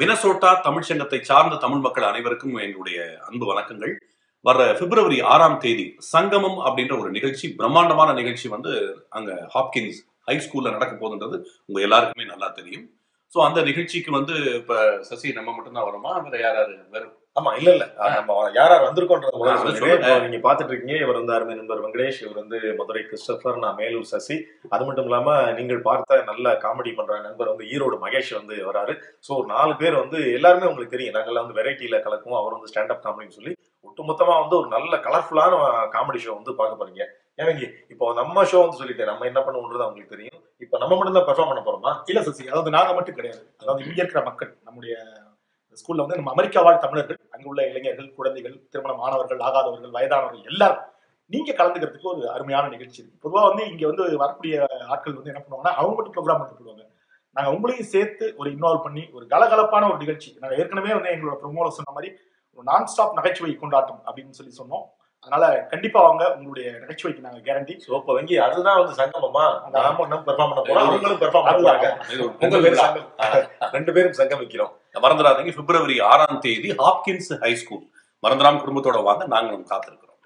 Minnesota தமிழ்ச்சங்கத்தை சார்ந்த தமிழ் மக்கள் அனைவருக்கும் எங்களுடைய அன்பு வணக்கங்கள். வர பிப்ரவரி 6ஆம் தேதி சங்கமம் அப்படின்ற ஒரு நிகழ்ச்சி, பிரம்மாண்டமான நிகழ்ச்சி வந்து அங்க ஹாப்கின்ஸ் ஹை ஸ்கூல்ல நடக்க போகுதுன்றது உங்க எல்லாருக்குமே நல்லா தெரியும். ஸோ அந்த நிகழ்ச்சிக்கு வந்து இப்ப சசி நம்ம மட்டும்தான் வரோமா, வேற யாராரு வரும்? ஆமா, இல்ல நம்ம யார் வந்திருக்கோன்றது நீங்க பாத்துட்டு இருக்கீங்க. இவர் வந்து அருமை நண்பர் வெங்கடேஷ், இவர் வந்து மதுரை கிறிஸ்டபர், நான் மேலூர் சசி. அது மட்டும் இல்லாம நீங்கள் பார்த்த நல்ல காமெடி பண்ற நண்பர் வந்து ஈரோடு மகேஷ் வந்து வராரு. ஸோ 4 பேர் வந்து எல்லாருமே உங்களுக்கு தெரியும், நாங்கெல்லாம் வந்து வெரைட்டியில கலக்கும். அவர் வந்து ஸ்டாண்ட் அப் காமெடின்னு சொல்லி ஒட்டுமொத்தமா வந்து ஒரு நல்ல கலர்ஃபுல்லான காமெடி ஷோ வந்து பார்க்க போறீங்க. ஏங்க இப்போ நம்ம ஷோ வந்து சொல்லிட்டு நம்ம என்ன பண்ணுவோன்றது அவங்களுக்கு தெரியும். இப்ப நம்ம மட்டும் தான் பெர்ஃபார்ம் பண்ண போறோமா? இல்ல சசி, அதாவது நாங்க மட்டும் கிடையாது. அதாவது இங்க இருக்கிற மக்கள், நம்முடைய ஸ்கூல்ல வந்து நம்ம அமெரிக்கா வாழ் தமிழர்கள், அங்க உள்ள இளைஞர்கள், குழந்தைகள், திருமண மாணவர்கள், ஆகாதவர்கள், வயதானவர்கள் எல்லாரும் நீங்க கலந்துக்கிறதுக்கு ஒரு அருமையான நிகழ்ச்சி இருக்கு. பொதுவா வந்து இங்க வந்து வரக்கூடிய ஆட்கள் வந்து என்ன பண்ணுவாங்கன்னா, அவங்க மட்டும் ப்ரோக்ராம் பண்ணிட்டு போடுவாங்க. நாங்க உங்களையும் சேர்த்து ஒரு இன்வால்வ் பண்ணி ஒரு கலகலப்பான ஒரு நிகழ்ச்சி. நாங்க ஏற்கனவே வந்து எங்களோட ப்ரோமோல சொன்ன மாதிரி ஒரு நான் ஸ்டாப் நகைச்சுவை கொண்டாட்டம் அப்படின்னு சொல்லி சொன்னோம். அதனால கண்டிப்பா அவங்க உங்களுடைய நகைச்சுவைக்கு நாங்க கேரண்டி. சோ இப்ப வங்கி அதுதான் வந்து சங்கமமா, நாம நம்ம பெர்ஃபார்ம் பண்ண போறோம், அவங்களும் பெர்ஃபார்ம் பண்ணுவாங்க. ரெண்டு பேரும் சங்கம் வைக்கிறோம். மறந்துடாதீங்க, பிப்ரவரி 6ஆம் தேதி ஹாப்கின்ஸ் ஹை ஸ்கூல். மறந்துடாம குடும்பத்தோட வாங்க, நாங்களும் காத்திருக்கிறோம்.